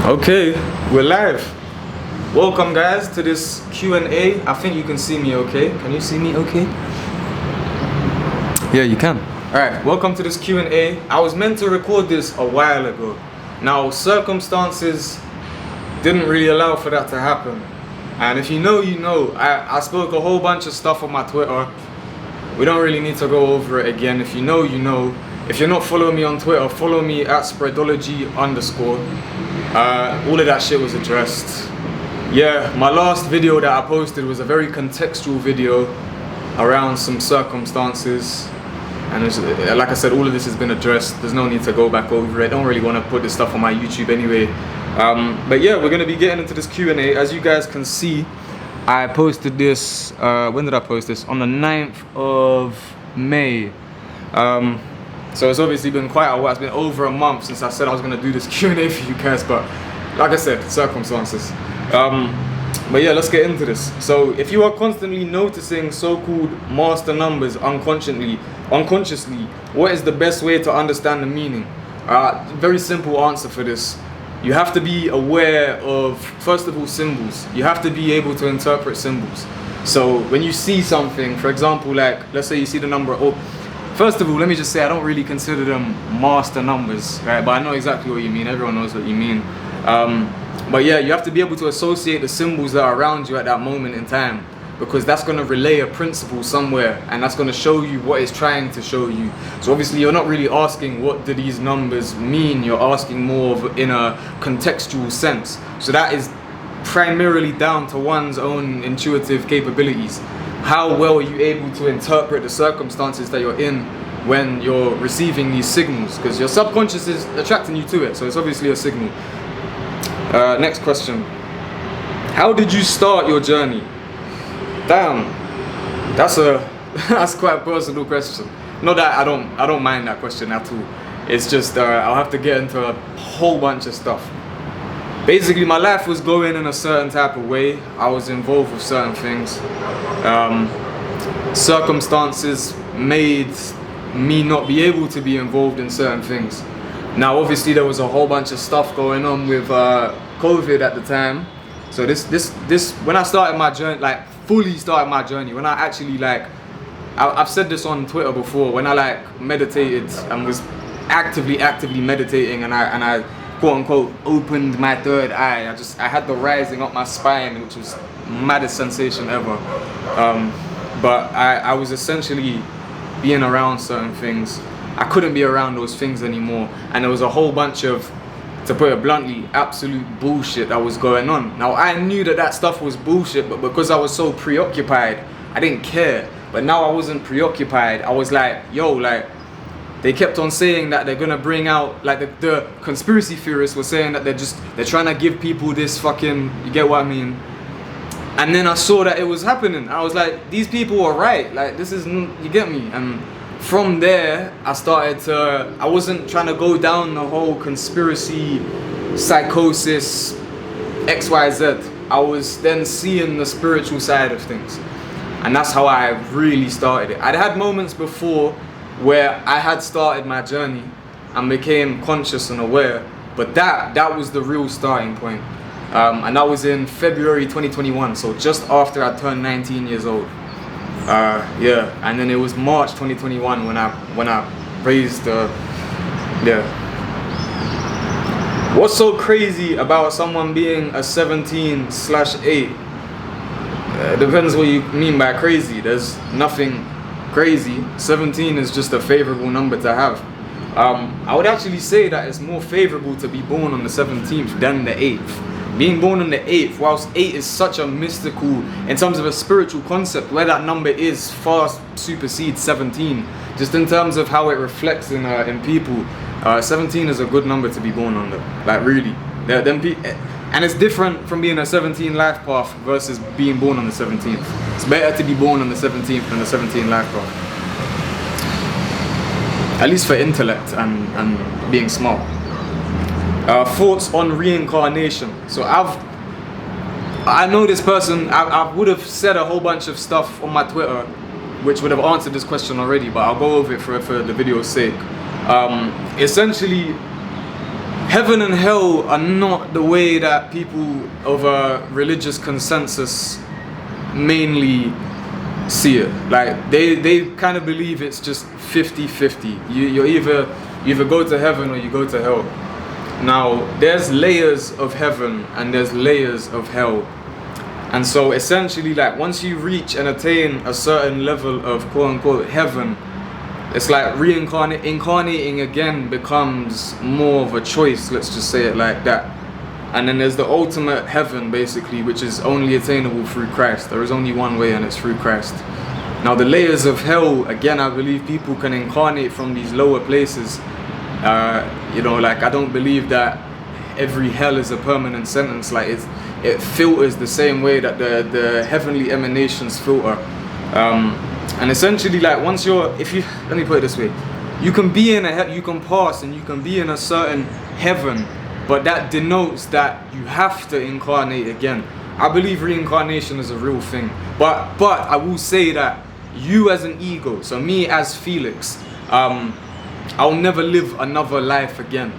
Okay, we're live. Welcome guys to this Q&A. I think you can see me okay. Can you see me okay? Yeah, you can. Alright, welcome to this Q&A. I was meant to record this a while ago. Now, circumstances didn't really allow for that to happen. And if you know, you know. I spoke a whole bunch of stuff on my Twitter. We don't really need to go over it again. If you know, you know. If you're not following me on Twitter, follow me at spreadology_. All of that shit was addressed. Yeah, my last video that I posted was a very contextual video around some circumstances. And like I said, all of this has been addressed. There's no need to go back over it. I don't really want to put this stuff on my YouTube anyway. But yeah, we're going to be getting into this Q&A. As you guys can see, I posted this, when did I post this? On the 9th of May. So it's obviously been quite a while. It's been over a month since I said I was going to do this Q&A for you guys. But like I said, circumstances. But yeah, let's get into this. So if you are constantly noticing so-called master numbers unconsciously, what is the best way to understand the meaning? Very simple answer for this. You have to be aware of, first of all, symbols. You have to be able to interpret symbols. So when you see something, for example, like, let's say you see the number, first of all, let me just say I don't really consider them master numbers, right? But I know exactly what you mean. Everyone knows what you mean. But yeah, you have to be able to associate the symbols that are around you at that moment in time, because that's going to relay a principle somewhere, and that's going to show you what it's trying to show you. So obviously you're not really asking what do these numbers mean, you're asking more of in a contextual sense. So that is primarily down to one's own intuitive capabilities. How well are you able to interpret the circumstances that you're in when you're receiving these signals? Because your subconscious is attracting you to it, so it's obviously a signal. Next question. How did you start your journey? Damn, that's quite a personal question. Not that I don't mind that question at all. It's just I'll have to get into a whole bunch of stuff. Basically, my life was going in a certain type of way. I was involved with certain things. Circumstances made me not be able to be involved in certain things. Now, obviously, there was a whole bunch of stuff going on with COVID at the time. So this when I started my journey, like fully started my journey, when I actually I've said this on Twitter before, when I meditated and was actively meditating, and I quote unquote opened my third eye. I had the rising up my spine, which was the maddest sensation ever. But I was essentially being around certain things. I couldn't be around those things anymore, and there was a whole bunch of, to put it bluntly, absolute bullshit that was going on. Now I knew that stuff was bullshit, but because I was so preoccupied, I didn't care. But now I wasn't preoccupied. I was like, yo, they kept on saying that they're gonna bring out, the conspiracy theorists were saying that they're trying to give people this fucking, you get what I mean? And then I saw that it was happening. I was like, these people are right. This is, you get me? And from there, I wasn't trying to go down the whole conspiracy, psychosis, XYZ. I was then seeing the spiritual side of things. And that's how I really started it. I'd had moments before where I had started my journey and became conscious and aware, but that was the real starting point. And that was in February 2021, so just after I turned 19 years old. Yeah, and then it was March 2021 when I raised yeah. What's so crazy about someone being a 17/8? Depends what you mean by crazy. There's nothing crazy. 17 is just a favorable number to have. I would actually say that it's more favorable to be born on the 17th than the 8th. Being born on the 8th, whilst 8 is such a mystical, in terms of a spiritual concept, where that number is far supersedes 17. Just in terms of how it reflects in people, 17 is a good number to be born under. Really. And it's different from being a 17 life path versus being born on the 17th. It's better to be born on the 17th than the 17 life path. At least for intellect and being smart. Thoughts on reincarnation. So I know this person. I would have said a whole bunch of stuff on my Twitter which would have answered this question already, but I'll go over it for the video's sake. Essentially, heaven and hell are not the way that people of a religious consensus mainly see it. Like they kind of believe it's just 50-50. You either go to heaven or you go to hell. Now there's layers of heaven and there's layers of hell. And so essentially, like, once you reach and attain a certain level of quote-unquote heaven, it's like incarnating again becomes more of a choice, let's just say it like that. And then there's the ultimate heaven, basically, which is only attainable through Christ. There is only one way, and it's through Christ. Now the layers of hell, again, I believe people can incarnate from these lower places. You know, like, I don't believe that every hell is a permanent sentence. Like, it filters the same way that the heavenly emanations filter. And essentially, like, let me put it this way, you can be in you can pass and you can be in a certain heaven, but that denotes that you have to incarnate again. I believe reincarnation is a real thing, but I will say that you as an ego, so me as Felix, I'll never live another life again.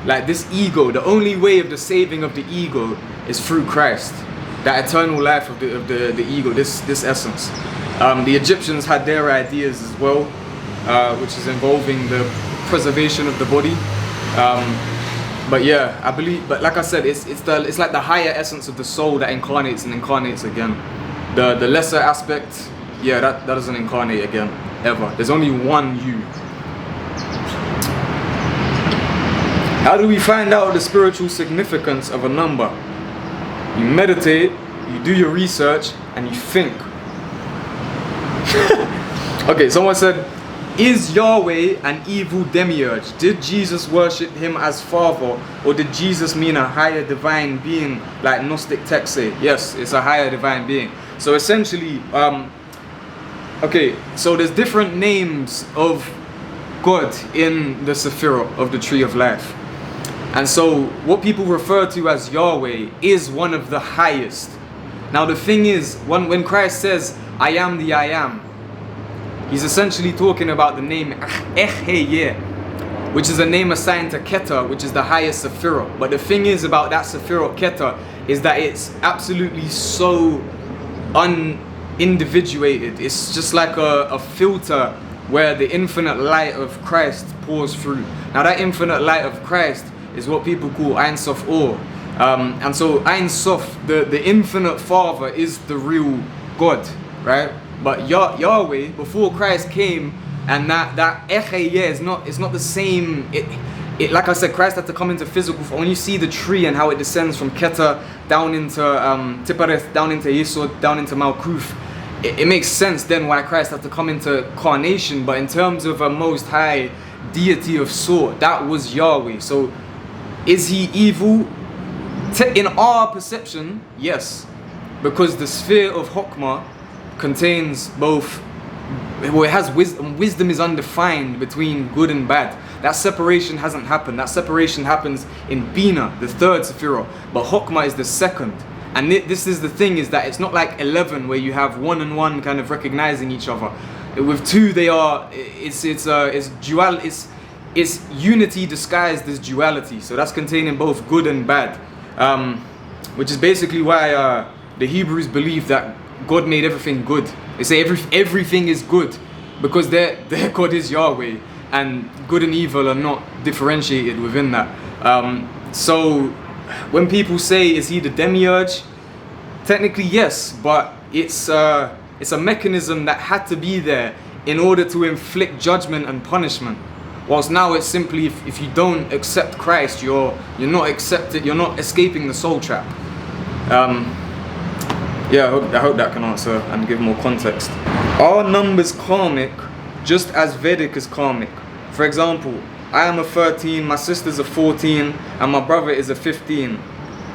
Like, this ego, the only way of the saving of the ego is through Christ, that eternal life of the ego, this essence. The Egyptians had their ideas as well, which is involving the preservation of the body. But yeah, I believe, but like I said, it's like the higher essence of the soul that incarnates and incarnates again. The lesser aspect, yeah, that doesn't incarnate again, ever. There's only one you. How do we find out the spiritual significance of a number? You meditate, you do your research, and you think. Okay, someone said, is Yahweh an evil demiurge? Did Jesus worship him as Father, or did Jesus mean a higher divine being, like Gnostic texts say? Yes, it's a higher divine being. So essentially, okay, so there's different names of God in the Sephirah of the Tree of Life. And so what people refer to as Yahweh is one of the highest. Now the thing is, when Christ says, I am the I am, he's essentially talking about the name Echeyeh, which is a name assigned to Keter, which is the highest Sephirah. But the thing is about that Sephirah Keter is that it's absolutely so unindividuated. It's just like a filter where the infinite light of Christ pours through. Now that infinite light of Christ is what people call Ein Sof Or. And so Ein Sof, the infinite Father, is the real God, right? But Yahweh, before Christ came, and that Echeyeh is not the same. It like I said, Christ had to come into physical form. When you see the tree and how it descends from Keter down into Tipareth, down into Yesod, down into Malkuth, it makes sense then why Christ had to come into carnation. But in terms of a most high deity of sort, that was Yahweh. So is he evil? In our perception, yes, because the sphere of Hokmah contains both, well, it has wisdom. Wisdom is undefined between good and bad. That separation hasn't happened. That separation happens in Bina, the third Sephirah, but Hokmah is the second. And this is the thing, is that it's not like 11 where you have one and one kind of recognizing each other. With two, they are, it's dual, it's unity disguised as duality. So that's containing both good and bad, which is basically why the Hebrews believe that God made everything good. They say everything is good because their God is Yahweh, and good and evil are not differentiated within that. So when people say, is he the demiurge? Technically yes, but it's a mechanism that had to be there in order to inflict judgment and punishment. Whilst now it's simply, if you don't accept Christ, you're not escaping the soul trap. Yeah, I hope that can answer and give more context. Are numbers karmic just as Vedic is karmic? For example, I am a 13, my sister's a 14, and my brother is a 15.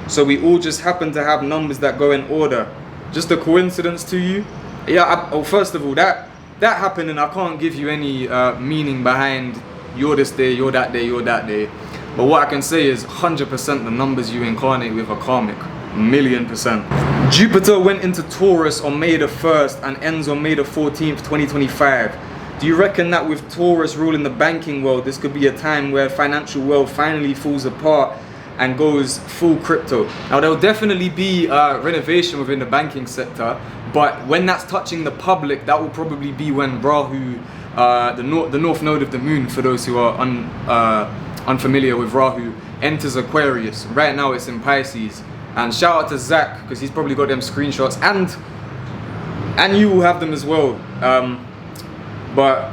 So we all just happen to have numbers that go in order. Just a coincidence to you? Yeah, first of all, that happened, and I can't give you any meaning behind you're this day, you're that day, you're that day. But what I can say is 100% the numbers you incarnate with are karmic. 1,000,000%. Jupiter went into Taurus on May the 1st and ends on May the 14th, 2025. Do you reckon that with Taurus ruling the banking world, this could be a time where financial world finally falls apart and goes full crypto? Now, there'll definitely be renovation within the banking sector, but when that's touching the public, that will probably be when Rahu, the north node of the moon, for those who are unfamiliar with Rahu, enters Aquarius. Right now it's in Pisces. And shout out to Zach, because he's probably got them screenshots, and you will have them as well. But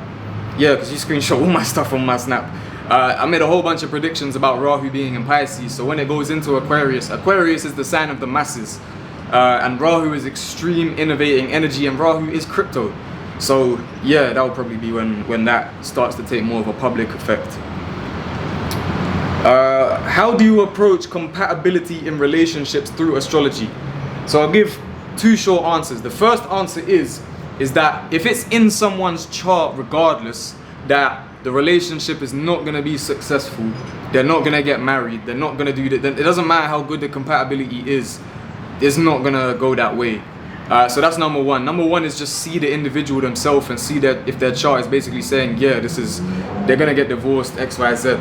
yeah, because you screenshot all my stuff on my snap. I made a whole bunch of predictions about Rahu being in Pisces. So when it goes into Aquarius, Aquarius is the sign of the masses. And Rahu is extreme innovating energy, and Rahu is crypto. So yeah, that will probably be when that starts to take more of a public effect. How do you approach compatibility in relationships through astrology? So I'll give two short answers. The first answer is that if it's in someone's chart regardless, that the relationship is not going to be successful, they're not going to get married, they're not going to do that, it doesn't matter how good the compatibility is, it's not going to go that way. So that's number one. Number one is just see the individual themselves and see that if their chart is basically saying, yeah, they're going to get divorced, X, Y, Z.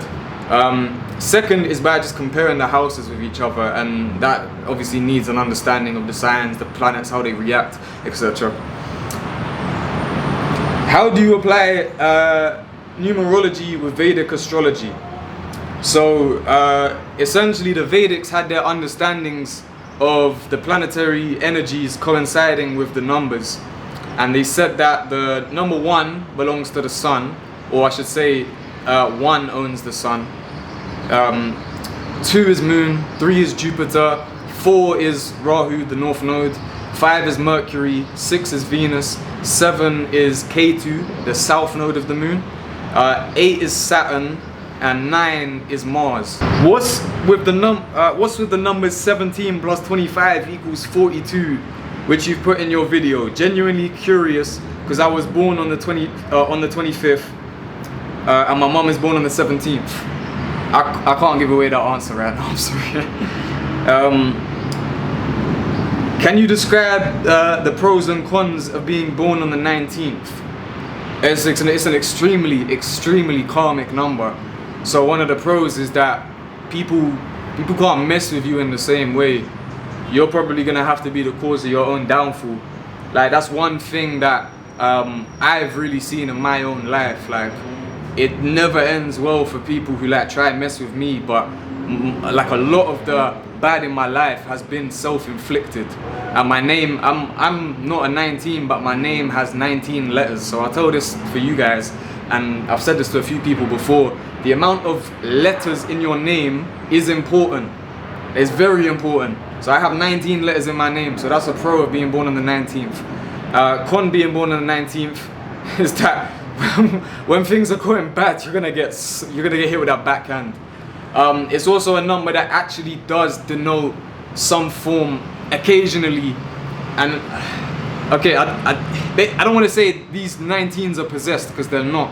Second is by just comparing the houses with each other, and that obviously needs an understanding of the signs, the planets, how they react, etc. How do you apply numerology with Vedic astrology? So essentially the Vedics had their understandings of the planetary energies coinciding with the numbers, and they said that the number 1 belongs to the sun, or I should say 1 owns the sun, 2 is moon, 3 is Jupiter, 4 is Rahu, the north node, 5 is Mercury, 6 is Venus, 7 is Ketu, the south node of the moon, 8 is Saturn, and 9 is Mars. What's with the numbers 17 plus 25 equals 42, which you've put in your video? Genuinely curious, because I was born on the 25th, and my mom is born on the 17th. I can't give away that answer right now, I'm sorry. Can you describe the pros and cons of being born on the 19th? It's an extremely karmic number. So one of the pros is that people can't mess with you in the same way. You're probably gonna have to be the cause of your own downfall. Like, that's one thing that I've really seen in my own life. Like, it never ends well for people who like try and mess with me, but like a lot of the bad in my life has been self-inflicted. And my name, I'm not a 19, but my name has 19 letters. So I tell this for you guys, and I've said this to a few people before, the amount of letters in your name is important. It's very important. So I have 19 letters in my name, so that's a pro of being born on the 19th. Con being born on the 19th is that when things are going bad, you're gonna get hit with that backhand. It's also a number that actually does denote some form occasionally, and okay, I don't want to say these 19s are possessed, because they're not,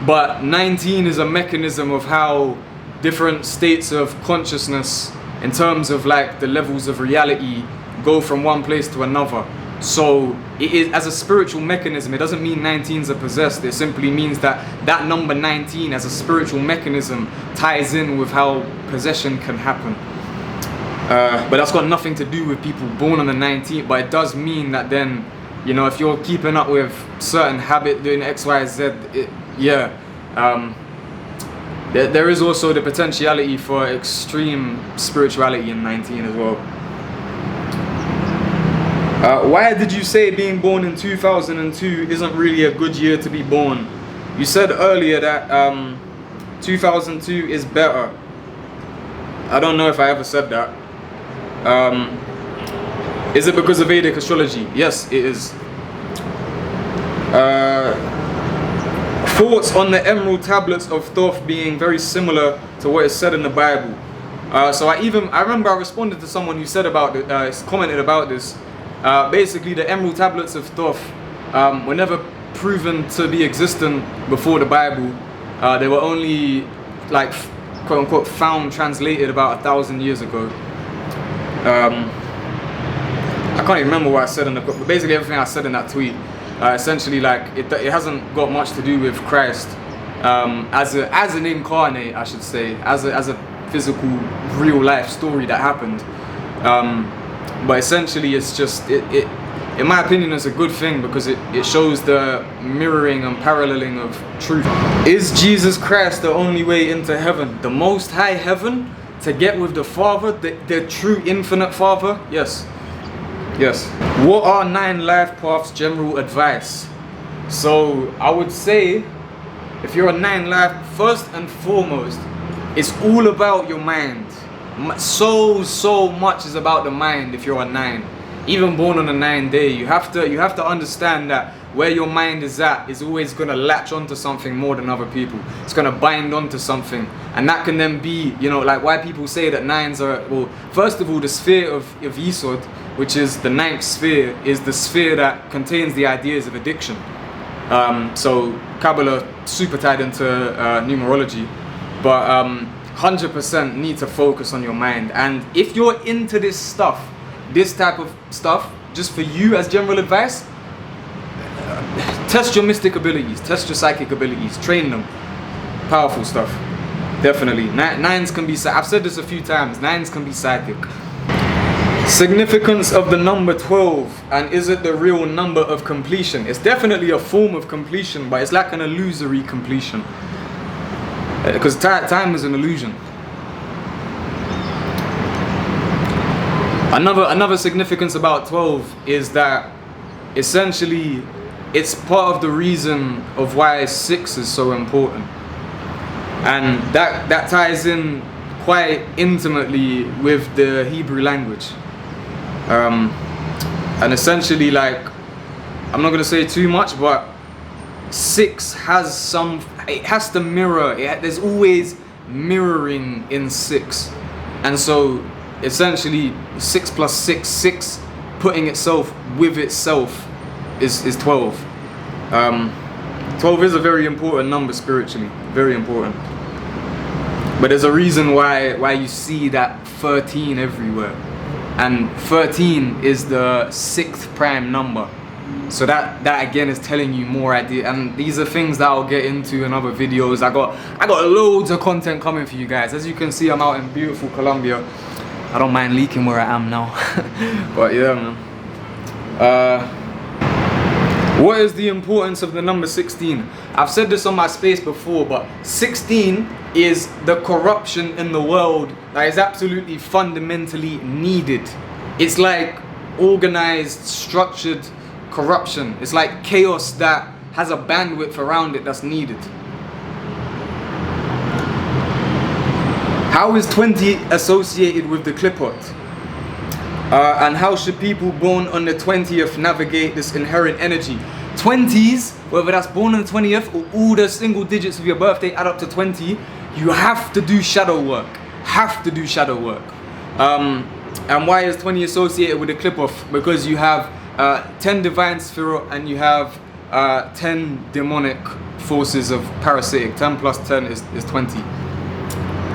but 19 is a mechanism of how different states of consciousness in terms of like the levels of reality go from one place to another. So it is, as a spiritual mechanism, it doesn't mean 19s are possessed. It simply means that that number 19 as a spiritual mechanism ties in with how possession can happen. But that's got nothing to do with people born on the 19th, but it does mean that then, you know, if you're keeping up with certain habit, doing X, Y, Z, there is also the potentiality for extreme spirituality in 19 as well. Why did you say being born in 2002 isn't really a good year to be born? You said earlier that 2002 is better. I don't know if I ever said that. Is it because of Vedic astrology? Yes, it is. Thoughts on the emerald tablets of Thoth being very similar to what is said in the Bible. So I remember I responded to someone who said about it, commented about this. Basically, the emerald tablets of Thoth were never proven to be existent before the Bible. They were only, like, quote unquote, found, translated about 1,000 years ago. I can't even remember what I said in the, but basically everything I said in that tweet. Essentially, like it hasn't got much to do with Christ as an incarnate, I should say, as a physical, real life story that happened. But essentially, it's just it. In my opinion, it's a good thing because it shows the mirroring and paralleling of truth. Is Jesus Christ the only way into heaven? The most high heaven to get with the Father, the true infinite Father? Yes. Yes. What are 9 life paths general advice? So I would say, if you're a 9 life, first and foremost, it's all about your mind. So much is about the mind if you're a 9. Even born on a 9 day, you have to understand that where your mind is at is always gonna latch onto something more than other people. It's gonna bind onto something, and that can then be, you know, like why people say that 9s are, well, first of all, the sphere of Yesod, which is the 9th sphere, is the sphere that contains the ideas of addiction. So Kabbalah super tied into numerology, but 100% need to focus on your mind. And if you're into this stuff, this type of stuff, just for you as general advice, test your mystic abilities, test your psychic abilities, train them. Powerful stuff, definitely. 9s can be, I've said this a few times, 9s can be psychic. Significance of the number 12, and is it the real number of completion? It's definitely a form of completion, but it's like an illusory completion. Because time is an illusion. Another significance about 12 is that essentially it's part of the reason of why 6 is so important, and that ties in quite intimately with the Hebrew language, and essentially, like, I'm not gonna say too much, but 6 has it has to mirror, there's always mirroring in 6, and so essentially 6 plus 6, 6 putting itself with itself is 12. 12 is a very important number spiritually, very important. But there's a reason why you see that 13 everywhere, and 13 is the 6th prime number. So that again is telling you more idea, and these are things that I'll get into in other videos. I got loads of content coming for you guys. As you can see, I'm out in beautiful Colombia. I don't mind leaking where I am now. But yeah, man. What is the importance of the number 16? I've said this on my space before, but 16 is the corruption in the world that is absolutely fundamentally needed. It's like organized, structured corruption. It's like chaos that has a bandwidth around it that's needed. How is 20 associated with the Clipot? And how should people born on the 20th navigate this inherent energy? 20s, whether that's born on the 20th or all the single digits of your birthday add up to 20, you have to do shadow work. Have to do shadow work. And why is 20 associated with the Clipot? Because you have 10 divine Sphirot and you have 10 demonic forces of parasitic. 10 plus 10 is 20.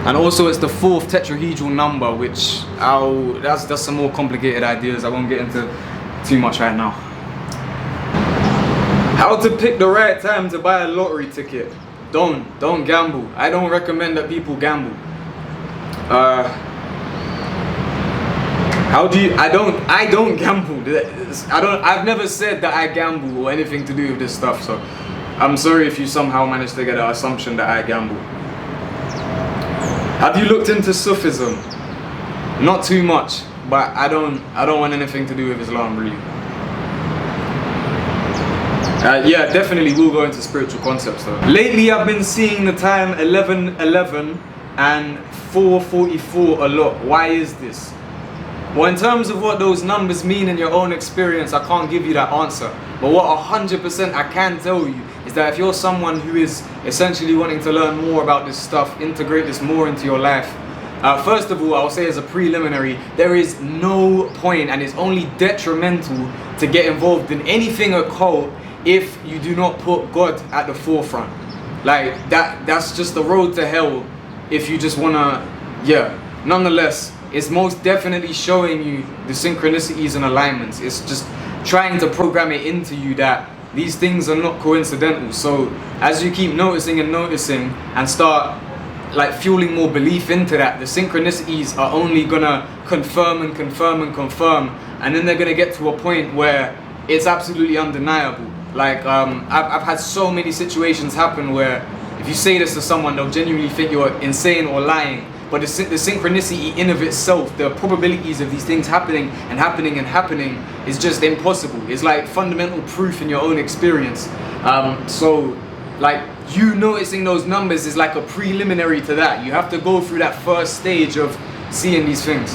And also it's the 4th tetrahedral number, which that's some more complicated ideas I won't get into too much right now. How to pick the right time to buy a lottery ticket. Don't gamble. I don't recommend that people gamble. How do you, I don't gamble. I've never said that I gamble or anything to do with this stuff, so I'm sorry if you somehow managed to get an assumption that I gamble. Have you looked into Sufism? Not too much, but I don't want anything to do with Islam, really. Yeah, definitely we'll go into spiritual concepts though. Lately I've been seeing the time 11:11 and 4:44 a lot. Why is this? Well, in terms of what those numbers mean in your own experience, I can't give you that answer. But what 100% I can tell you is that if you're someone who is essentially wanting to learn more about this stuff, integrate this more into your life, first of all, I'll say as a preliminary, there is no point and it's only detrimental to get involved in anything occult if you do not put God at the forefront. Like, that's just the road to hell if you just wanna, yeah. Nonetheless, it's most definitely showing you the synchronicities and alignments. It's just trying to program it into you that these things are not coincidental. So as you keep noticing and start like fueling more belief into that, the synchronicities are only gonna confirm and confirm and confirm, and then they're gonna get to a point where it's absolutely undeniable. Like I've had so many situations happen where if you say this to someone, they'll genuinely think you're insane or lying. But the synchronicity in of itself, the probabilities of these things happening and happening and happening is just impossible. It's like fundamental proof in your own experience. So like you noticing those numbers is like a preliminary to that. You have to go through that first stage of seeing these things.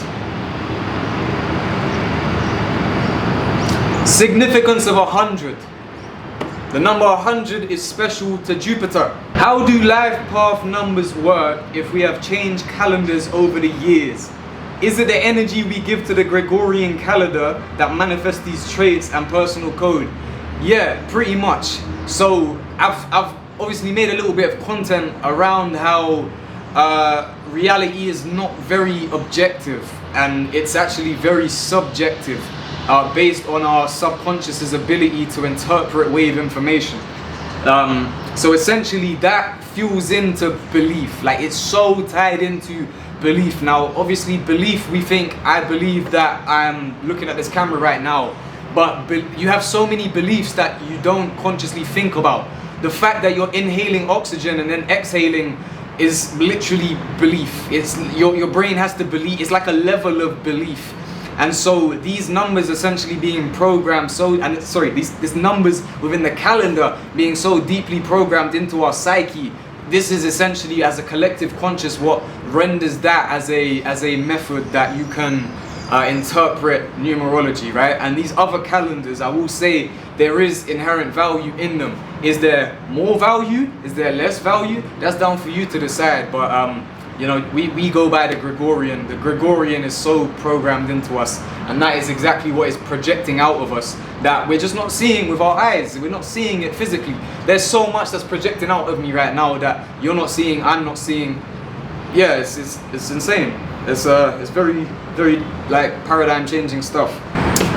Significance of 100. The number 100 is special to Jupiter. How do life path numbers work if we have changed calendars over the years? Is it the energy we give to the Gregorian calendar that manifests these traits and personal code? Yeah, pretty much. So I've obviously made a little bit of content around how reality is not very objective and it's actually very subjective. Based on our subconscious's ability to interpret wave information. So essentially that fuels into belief. Like it's so tied into belief. Now obviously belief, we think, I believe that I'm looking at this camera right now, but you have so many beliefs that you don't consciously think about. The fact that you're inhaling oxygen and then exhaling is literally belief. It's your brain has to believe. It's like a level of belief. And so these numbers essentially being programmed these numbers within the calendar being so deeply programmed into our psyche, this is essentially as a collective conscious what renders that as a method that you can interpret numerology, right? And these other calendars, I will say there is inherent value in them. Is there more value? Is there less value? That's down for you to decide. But you know, we go by the Gregorian. The Gregorian is so programmed into us, and that is exactly what is projecting out of us that we're just not seeing with our eyes. We're not seeing it physically. There's so much that's projecting out of me right now that you're not seeing, I'm not seeing. Yeah, it's insane. It's very, very like paradigm changing stuff.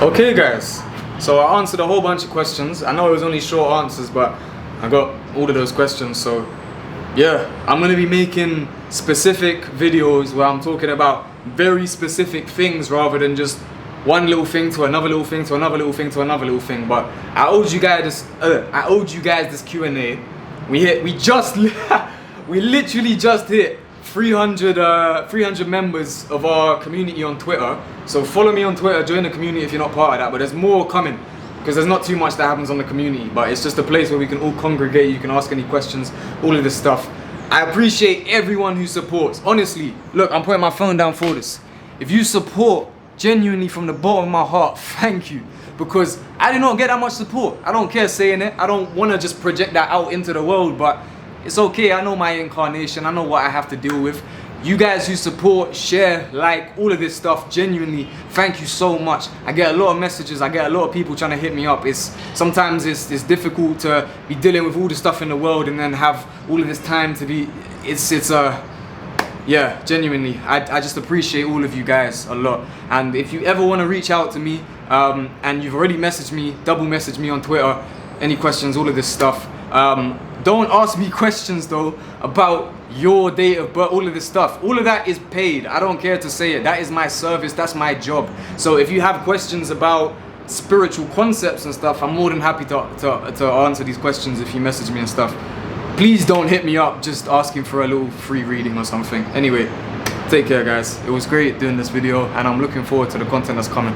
Okay guys, so I answered a whole bunch of questions. I know it was only short answers, but I got all of those questions, so yeah, I'm gonna be making specific videos where I'm talking about very specific things rather than just one little thing to another little thing to another little thing to another little thing. But I owed you guys this Q&A. We literally just hit 300 members of our community on Twitter. So follow me on Twitter, join the community if you're not part of that. But there's more coming, because there's not too much that happens on the community, but it's just a place where we can all congregate. You can ask any questions, all of this stuff. I appreciate everyone who supports. Honestly, look, I'm putting my phone down for this. If you support genuinely from the bottom of my heart, thank you. Because I did not get that much support. I don't care saying it. I don't want to just project that out into the world, but it's okay. I know my incarnation. I know what I have to deal with. You guys who support, share, like, all of this stuff, genuinely, thank you so much. I get a lot of messages, I get a lot of people trying to hit me up. Sometimes it's difficult to be dealing with all the stuff in the world and then have all of this time to be, yeah, genuinely, I just appreciate all of you guys a lot. And if you ever want to reach out to me, and you've already messaged me, double message me on Twitter, any questions, all of this stuff. Don't ask me questions though about your date of birth, all of this stuff. All of that is paid. I don't care to say it. That is my service. That's my job. So if you have questions about spiritual concepts and stuff, I'm more than happy to answer these questions if you message me and stuff. Please don't hit me up just asking for a little free reading or something. Anyway, take care guys. It was great doing this video and I'm looking forward to the content that's coming.